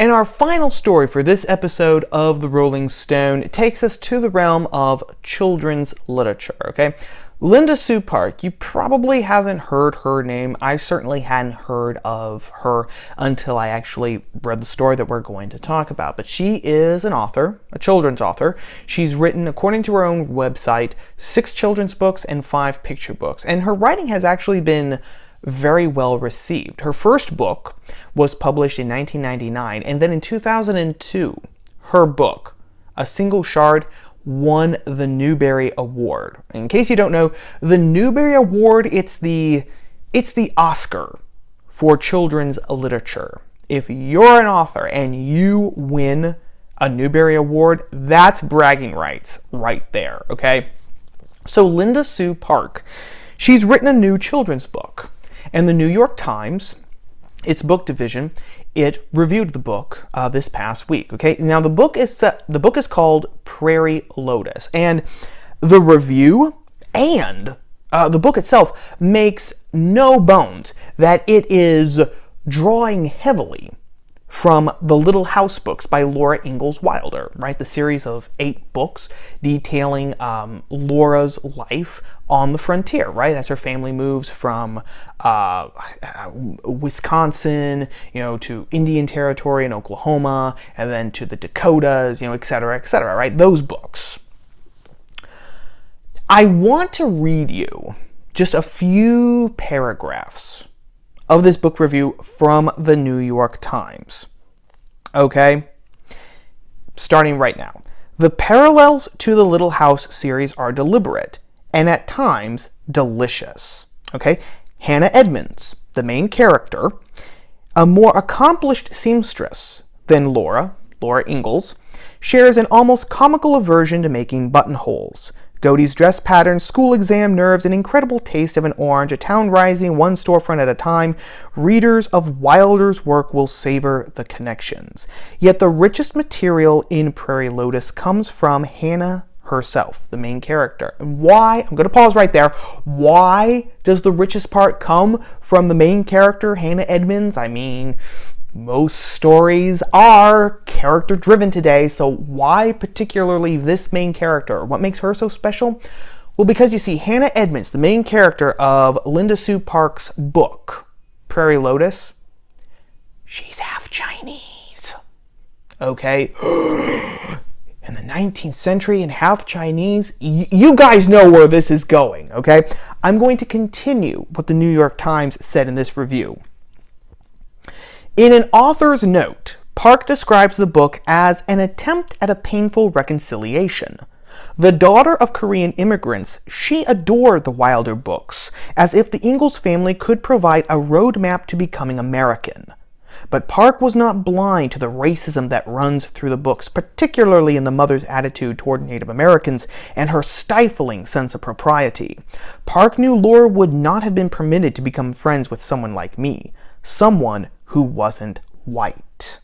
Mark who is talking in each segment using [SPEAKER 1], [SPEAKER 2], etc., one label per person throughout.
[SPEAKER 1] And our final story for this episode of The Rolling Stone takes us to the realm of children's literature, okay? Linda Sue Park, you probably haven't heard her name. I certainly hadn't heard of her until I actually read the story that we're going to talk about. But she is an author, a children's author. She's written, according to her own website, 6 children's books and 5 picture books. And her writing has actually been very well received. Her first book was published in 1999, and then in 2002, her book, A Single Shard, won the Newberry Award. In case you don't know, the Newberry Award, it's the Oscar for children's literature. If you're an author and you win a Newberry Award, that's bragging rights right there, okay? So Linda Sue Park, she's written a new children's book. And the New York Times, its book division, it reviewed the book this past week. Okay, now the book is called Prairie Lotus, and the review and the book itself makes no bones that it is drawing heavily from the Little House books by Laura Ingalls Wilder, right? The series of 8 books detailing Laura's life on the frontier, right? As her family moves from Wisconsin, to Indian Territory in Oklahoma, and then to the Dakotas, et cetera, right? Those books. I want to read you just a few paragraphs of this book review from the New York Times. Okay? Starting right now. The parallels to the Little House series are deliberate and at times delicious. Okay? Hannah Edmonds, the main character, a more accomplished seamstress than Laura Ingalls, shares an almost comical aversion to making buttonholes. Godey's dress patterns, school exam nerves, and incredible taste of an orange, a town rising one storefront at a time. Readers of Wilder's work will savor the connections. Yet the richest material in Prairie Lotus comes from Hannah herself, the main character. And why? I'm going to pause right there. Why does the richest part come from the main character, Hannah Edmonds? I mean, most stories are character-driven today, so why particularly this main character? What makes her so special? Well, because you see, Hannah Edmonds, the main character of Linda Sue Park's book, Prairie Lotus, she's half Chinese. Okay? In the 19th century and half Chinese, you guys know where this is going, okay? I'm going to continue what the New York Times said in this review. In an author's note, Park describes the book as an attempt at a painful reconciliation. The daughter of Korean immigrants, she adored the Wilder books, as if the Ingalls family could provide a roadmap to becoming American. But Park was not blind to the racism that runs through the books, particularly in the mother's attitude toward Native Americans and her stifling sense of propriety. Park knew Laura would not have been permitted to become friends with someone like me, someone who wasn't white.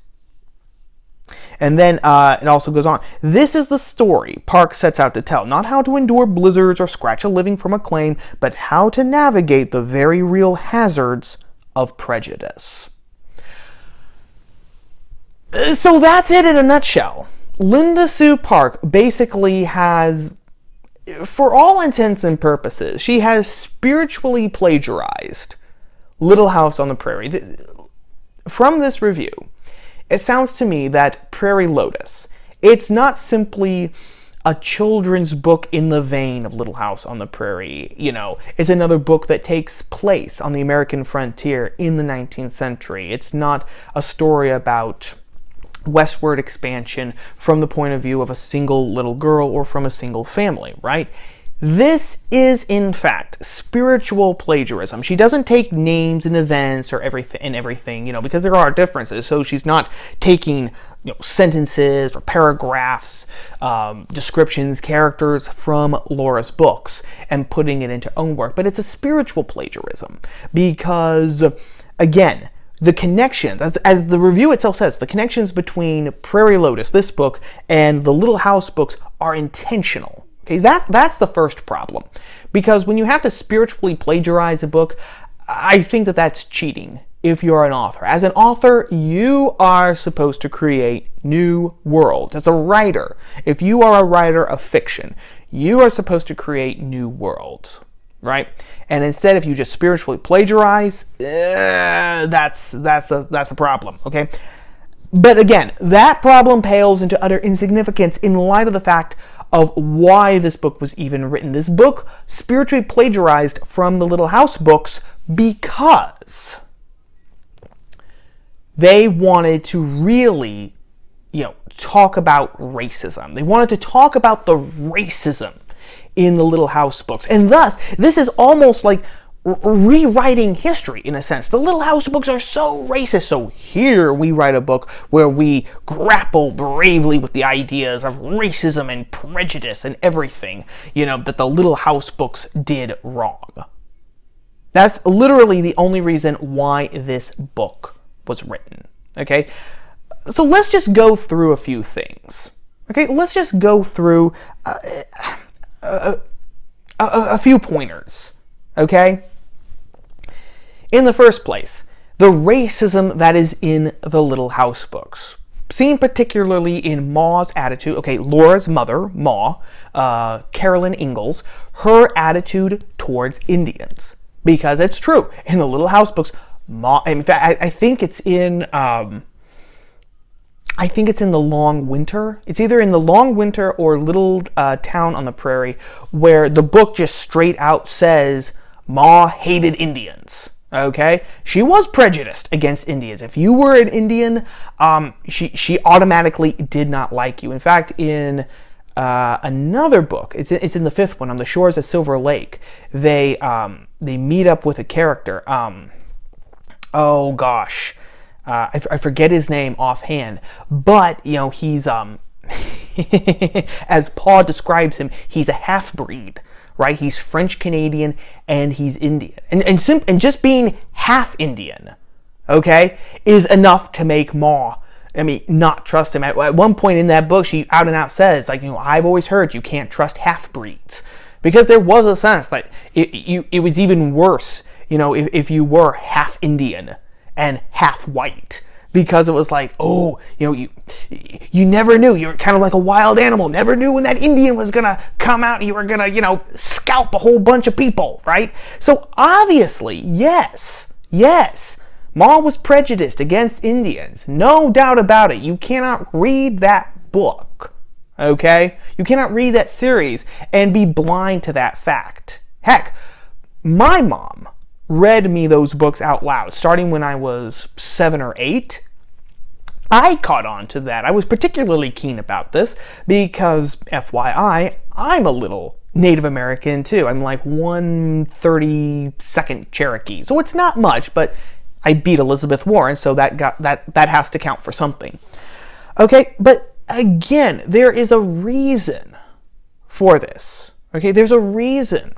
[SPEAKER 1] And then it also goes on. This is the story Park sets out to tell. Not how to endure blizzards or scratch a living from a claim, but how to navigate the very real hazards of prejudice. So that's it in a nutshell. Linda Sue Park basically has, for all intents and purposes, she has spiritually plagiarized Little House on the Prairie. From this review, it sounds to me that Prairie Lotus, it's not simply a children's book in the vein of Little House on the Prairie. It's another book that takes place on the American frontier in the 19th century. It's not a story about westward expansion from the point of view of a single little girl or from a single family, right? This is, in fact, spiritual plagiarism. She doesn't take names and events or everything, because there are differences. So she's not taking, sentences or paragraphs, descriptions, characters from Laura's books and putting it into own work. But it's a spiritual plagiarism because, again, the connections, as the review itself says, the connections between Prairie Lotus, this book, and the Little House books are intentional. Okay, that's the first problem. Because when you have to spiritually plagiarize a book, I think that that's cheating. if you're an author. As an author, you are supposed to create new worlds. As a writer, if you are a writer of fiction, you are supposed to create new worlds, right? And instead, if you just spiritually plagiarize, that's a problem, okay? But again, that problem pales into utter insignificance in light of the fact of why this book was even written. This book spiritually plagiarized from the Little House books because they wanted to really, talk about racism. They wanted to talk about the racism in the Little House books. And thus, this is almost like rewriting history in a sense. The Little House books are so racist, so here we write a book where we grapple bravely with the ideas of racism and prejudice and everything, that the Little House books did wrong. That's literally the only reason why this book was written, okay? So let's just go through a few things, okay? Let's just go through a few pointers, okay? In the first place, the racism that is in the Little House books, seen particularly in Ma's attitude, okay, Laura's mother, Ma, Carolyn Ingalls, her attitude towards Indians. Because it's true, in the Little House books, Ma, in fact, I think it's in The Long Winter. It's either in The Long Winter or Little Town on the Prairie, where the book just straight out says Ma hated Indians. Okay? She was prejudiced against Indians. If you were an Indian, she automatically did not like you. In fact, in another book, it's in the fifth one, On the Shores of Silver Lake, they meet up with a character. Oh gosh. I forget his name offhand, but he's as Paul describes him, he's a half-breed, right? He's French Canadian and he's Indian, and just being half Indian, okay, is enough to make Ma, not trust him. At one point in that book, she out and out says, I've always heard you can't trust half-breeds, because there was a sense that it was even worse, if you were half Indian and half white, because it was like, you never knew. You were kind of like a wild animal, never knew when that Indian was gonna come out and you were gonna, scalp a whole bunch of people, right? So obviously, yes, Ma was prejudiced against Indians, no doubt about it. You cannot read that book, okay? You cannot read that series and be blind to that fact. Heck, my mom read me those books out loud, starting when I was 7 or 8. I caught on to that. I was particularly keen about this because, FYI, I'm a little Native American too. I'm like 1/32nd Cherokee. So it's not much, but I beat Elizabeth Warren, so that has to count for something. Okay, but again, there is a reason for this. Okay, there's a reason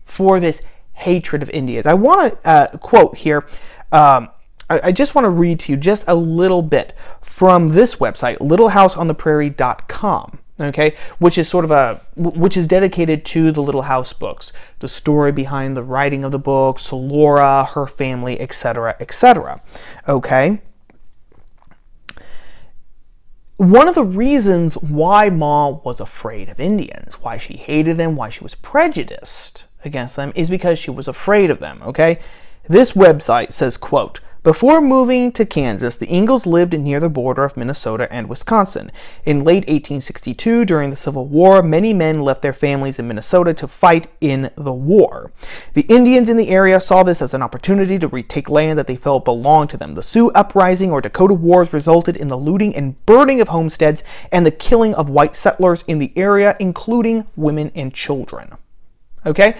[SPEAKER 1] for this hatred of Indians. I want to quote here. I just want to read to you just a little bit from this website, littlehouseontheprairie.com. Okay, which is which is dedicated to the Little House books, the story behind the writing of the books, Laura, her family, etc., etc. Okay. One of the reasons why Ma was afraid of Indians, why she hated them, why she was prejudiced against them, is because she was afraid of them, okay? This website says, quote, "Before moving to Kansas, the Ingalls lived near the border of Minnesota and Wisconsin. In late 1862, during the Civil War, many men left their families in Minnesota to fight in the war. The Indians in the area saw this as an opportunity to retake land that they felt belonged to them. The Sioux Uprising or Dakota Wars resulted in the looting and burning of homesteads and the killing of white settlers in the area, including women and children." Okay?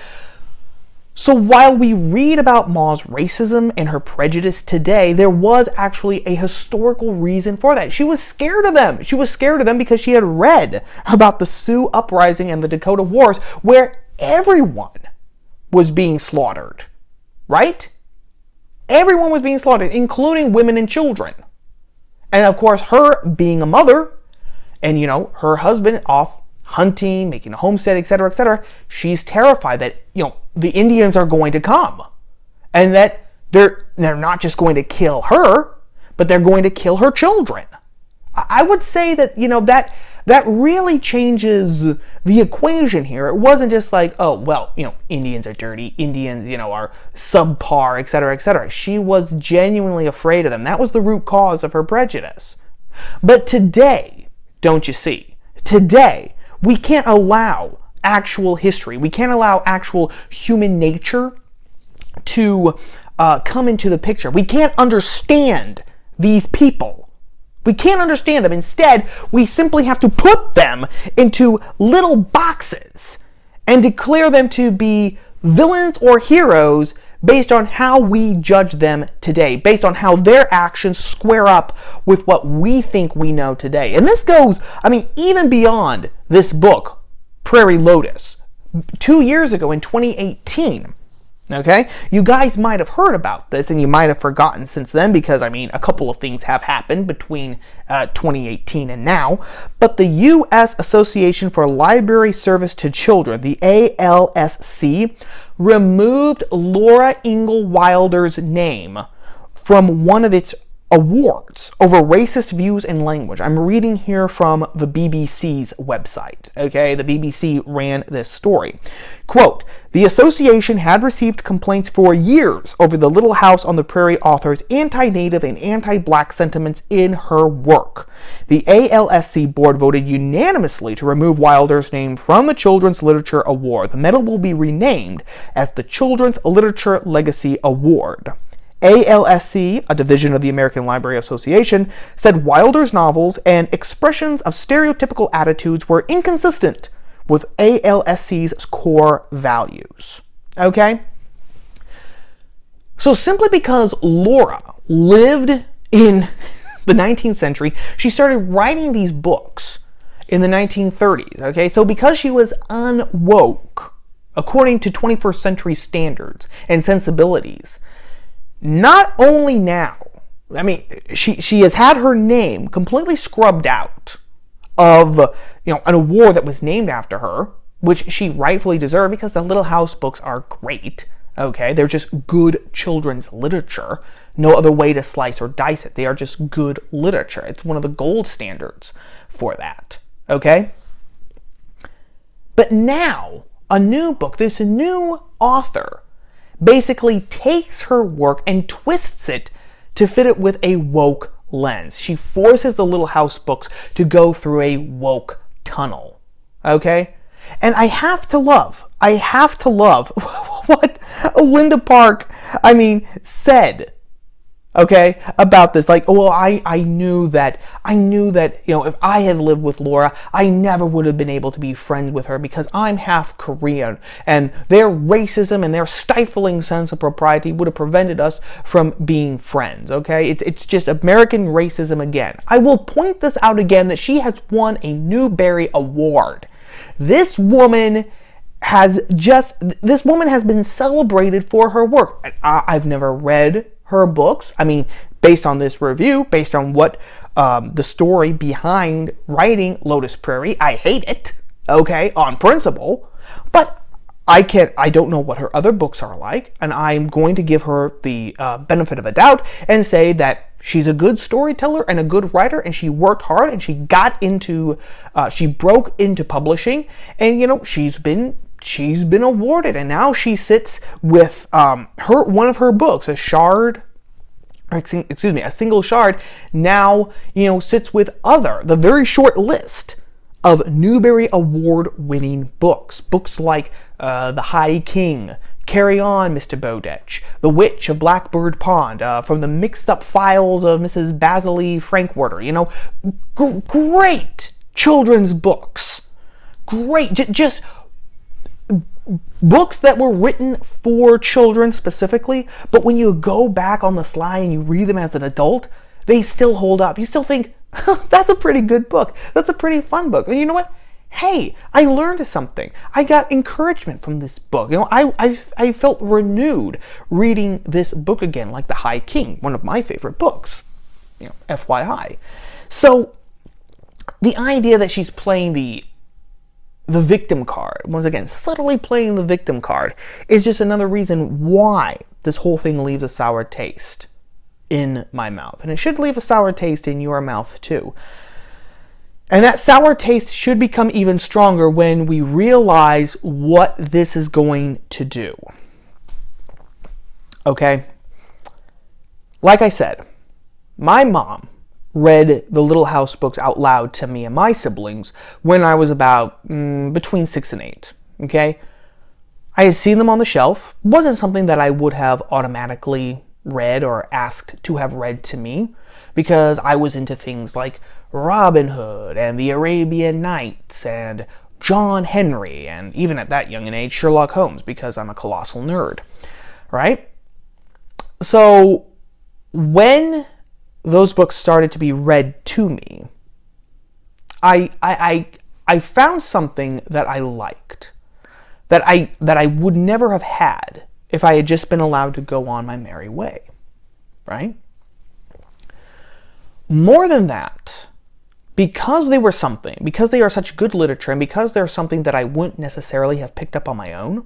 [SPEAKER 1] So while we read about Ma's racism and her prejudice today, there was actually a historical reason for that. She was scared of them. She was scared of them because she had read about the Sioux Uprising and the Dakota Wars, where everyone was being slaughtered, right? Everyone was being slaughtered, including women and children. And of course, her being a mother and, her husband off hunting, making a homestead, etc., she's terrified that, the Indians are going to come and that, they're not just going to kill her, but they're going to kill her children. I would say that, that really changes the equation here. It wasn't just like, oh, well, Indians are dirty, Indians, are subpar, etc., etc. She was genuinely afraid of them. That was the root cause of her prejudice. But today, don't you see? Today, we can't allow actual history. We can't allow actual human nature to come into the picture. We can't understand these people. We can't understand them. Instead, we simply have to put them into little boxes and declare them to be villains or heroes based on how we judge them today, based on how their actions square up with what we think we know today. And this goes, even beyond this book, Prairie Lotus. 2 years ago in 2018, okay? You guys might have heard about this and you might have forgotten since then because, a couple of things have happened between 2018 and now. But the U.S. Association for Library Service to Children, the ALSC, removed Laura Ingalls Wilder's name from one of its awards over racist views and language. I'm reading here from the BBC's website, okay? The BBC ran this story. Quote, the association had received complaints for years over the Little House on the Prairie author's anti-Native and anti-Black sentiments in her work. The ALSC board voted unanimously to remove Wilder's name from the Children's Literature Award. The medal will be renamed as the Children's Literature Legacy Award. ALSC, a division of the American Library Association, said Wilder's novels and expressions of stereotypical attitudes were inconsistent with ALSC's core values. Okay? So simply because Laura lived in the 19th century, she started writing these books in the 1930s. Okay? So because she was unwoke, according to 21st century standards and sensibilities, not only now, she has had her name completely scrubbed out of, an award that was named after her, which she rightfully deserved because the Little House books are great, okay? They're just good children's literature. No other way to slice or dice it. They are just good literature. It's one of the gold standards for that, okay? But now, a new book, this new author, basically takes her work and twists it to fit it with a woke lens. She forces the Little House books to go through a woke tunnel. Okay? And I have to love what Linda Park, said, okay, about this. Like, well, I knew that, if I had lived with Laura, I never would have been able to be friends with her because I'm half Korean and their racism and their stifling sense of propriety would have prevented us from being friends, okay? It's just American racism again. I will point this out again that she has won a Newberry Award. This woman has been celebrated for her work. I've never read her books. Based on this review, based on what the story behind writing Lotus Prairie, I hate it, okay, on principle, but I don't know what her other books are like, and I'm going to give her the benefit of a doubt and say that she's a good storyteller and a good writer, and she worked hard, and she broke into publishing, and she's been awarded, and now she sits with one of her books, a single shard, now sits with the very short list of Newbery Award-winning books like The High King, Carry On, Mr. Bowditch, The Witch of Blackbird Pond, from the Mixed-Up Files of Mrs. Basilie Frankwarter. Great children's books. Great, just books that were written for children specifically, but when you go back on the sly and you read them as an adult, they still hold up. You still think, that's a pretty good book. That's a pretty fun book. And you know what? Hey, I learned something. I got encouragement from this book. I felt renewed reading this book again, like The High King, one of my favorite books. FYI. So, the idea that she's playing the victim card, once again, subtly playing the victim card, is just another reason why this whole thing leaves a sour taste in my mouth. And it should leave a sour taste in your mouth too. And that sour taste should become even stronger when we realize what this is going to do. Okay? Like I said, my mom read the Little House books out loud to me and my siblings when I was about between 6 and 8. Okay? I had seen them on the shelf. It wasn't something that I would have automatically read or asked to have read to me, because I was into things like Robin Hood and the Arabian Nights and John Henry, and even at that young an age, Sherlock Holmes, because I'm a colossal nerd, right? So when those books started to be read to me, I found something that I liked, that I would never have had if I had just been allowed to go on my merry way, right? More than that, because they were something, because they are such good literature, and because they're something that I wouldn't necessarily have picked up on my own,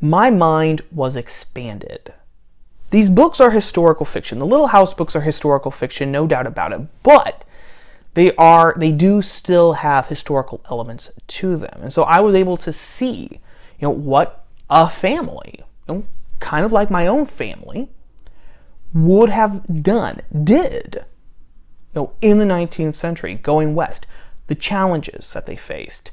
[SPEAKER 1] my mind was expanded. These books are historical fiction. The Little House books are historical fiction, no doubt about it, but they do still have historical elements to them. And so I was able to see, what a family, kind of like my own family, would have did, in the 19th century, going west, the challenges that they faced,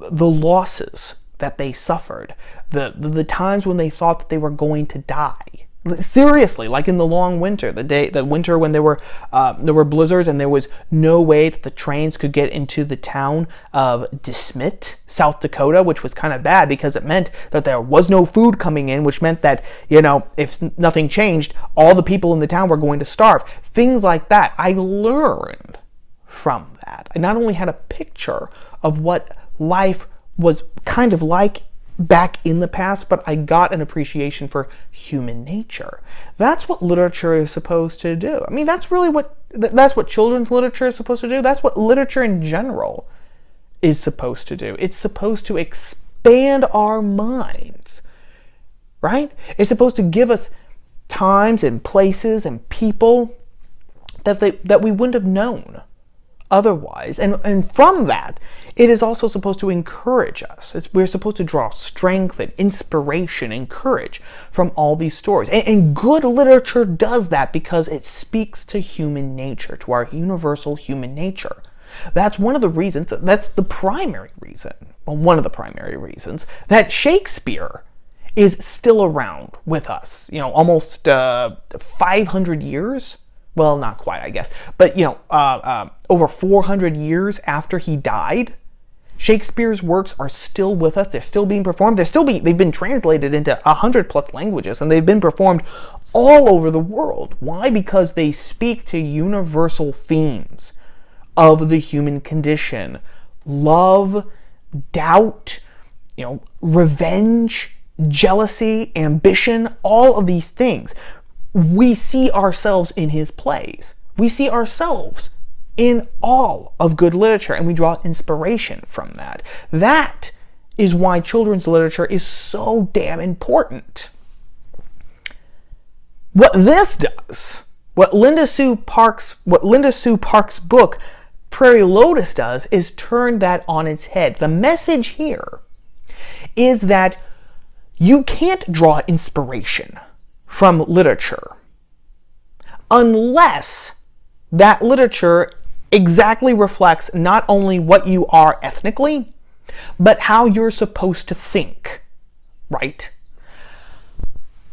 [SPEAKER 1] the losses that they suffered, the times when they thought that they were going to die. Seriously, like in the long winter, the winter when there were blizzards and there was no way that the trains could get into the town of DeSmet, South Dakota, which was kind of bad because it meant that there was no food coming in, which meant that, if nothing changed, all the people in the town were going to starve. Things like that. I learned from that. I not only had a picture of what life was kind of like back in the past, but I got an appreciation for human nature. That's what literature is supposed to do. I mean, that's what children's literature is supposed to do. That's what literature in general is supposed to do. It's supposed to expand our minds, right? It's supposed to give us times and places and people that we wouldn't have known otherwise. And from that, it is also supposed to encourage us. We're supposed to draw strength and inspiration and courage from all these stories. And good literature does that because it speaks to human nature, to our universal human nature. That's one of the reasons, that's the primary reason, well, one of the primary reasons, that Shakespeare is still around with us, almost 500 years. Well, not quite, I guess. But, over 400 years after he died, Shakespeare's works are still with us. They're still being performed. They've been translated into 100+ languages, and they've been performed all over the world. Why? Because they speak to universal themes of the human condition. Love, doubt, revenge, jealousy, ambition, all of these things. We see ourselves in his plays. We see ourselves in all of good literature, and we draw inspiration from that. That is why children's literature is so damn important. What this does, what Linda Sue Park's book, Prairie Lotus, does, is turn that on its head. The message here is that you can't draw inspiration from literature unless that literature exactly reflects not only what you are ethnically, but how you're supposed to think, right?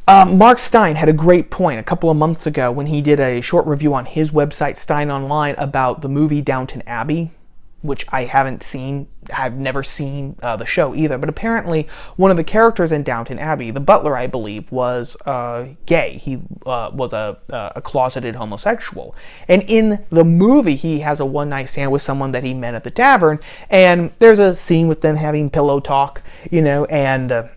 [SPEAKER 1] Mark Stein had a great point a couple of months ago when he did a short review on his website, Stein Online, about the movie Downton Abbey, which I haven't seen. I've never seen the show either, but apparently one of the characters in Downton Abbey, the butler, I believe, was gay. He was a closeted homosexual. And in the movie, he has a one-night stand with someone that he met at the tavern, and there's a scene with them having pillow talk, and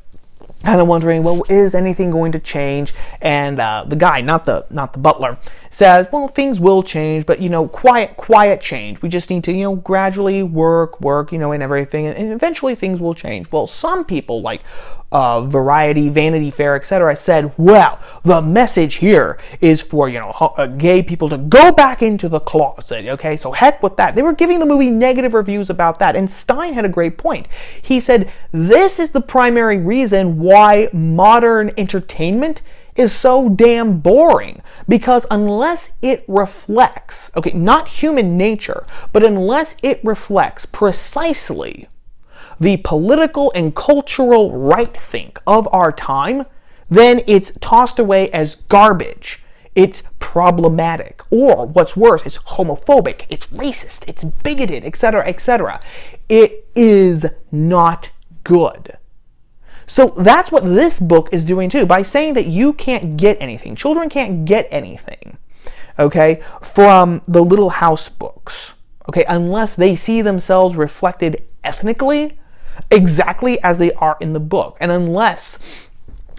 [SPEAKER 1] kind of wondering, well, is anything going to change? And the guy, not the butler, says, well, things will change, but, quiet change. We just need to, gradually work, and everything, and eventually things will change. Well, some people, like Variety, Vanity Fair, etc., said, well, the message here is for, gay people to go back into the closet, okay? So heck with that. They were giving the movie negative reviews about that, and Stein had a great point. He said, this is the primary reason why modern entertainment is so damn boring, because unless it reflects, not human nature, but unless it reflects precisely the political and cultural right think of our time, then it's tossed away as garbage. It's problematic, or what's worse, it's homophobic, it's racist, it's bigoted, etc., etc. It is not good. So that's what this book is doing too, by saying that you can't get anything, children can't get anything, from the Little House books, unless they see themselves reflected ethnically exactly as they are in the book, and unless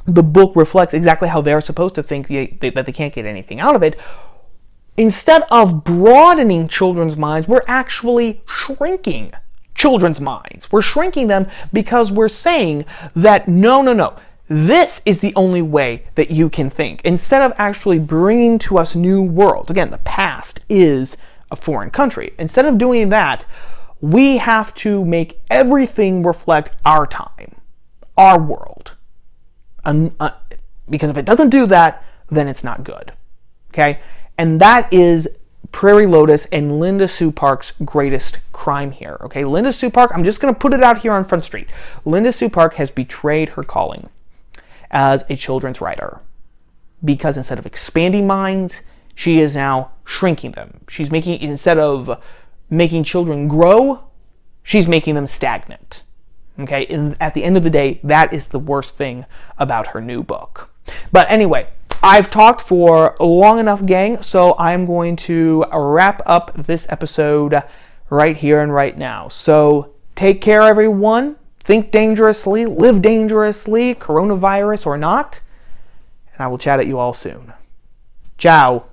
[SPEAKER 1] the book reflects exactly how they're supposed to think that they can't get anything out of it. Instead of broadening children's minds, we're actually shrinking children's minds. We're shrinking them because we're saying that no, this is the only way that you can think, instead of actually bringing to us new worlds. Again, the past is a foreign country. Instead of doing that, we have to make everything reflect our time, our world. Because if it doesn't do that, then it's not good. And that is Prairie Lotus and Linda Sue Park's greatest crime here. Linda Sue Park, I'm just going to put it out here on Front Street. Linda Sue Park has betrayed her calling as a children's writer, because instead of expanding minds, she is now shrinking them. She's instead of making children grow, she's making them stagnant. And at the end of the day, that is the worst thing about her new book. But anyway, I've talked for long enough, gang, so I'm going to wrap up this episode right here and right now. So take care, everyone. Think dangerously, live dangerously, coronavirus or not. And I will chat at you all soon. Ciao.